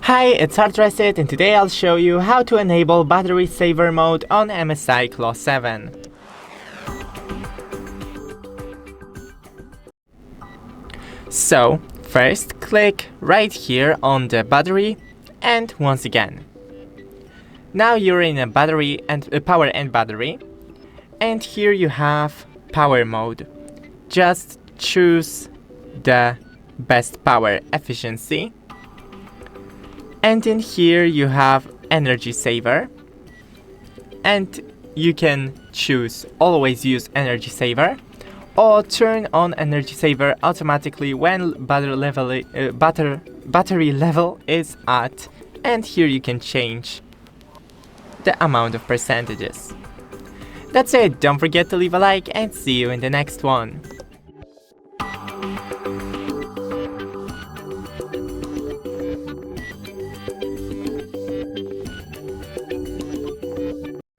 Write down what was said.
Hi, it's HardReset, and today I'll show you how to enable battery saver mode on MSI Claw 7. So, first click right here on the battery and once again. Now you're in a battery and power and battery, and here you have power mode. Just choose the best power efficiency. And in here you have energy saver, and you can choose always use energy saver or turn on energy saver automatically when battery level is at, and here you can change the amount of percentages. That's it, don't forget to leave a like and see you in the next one.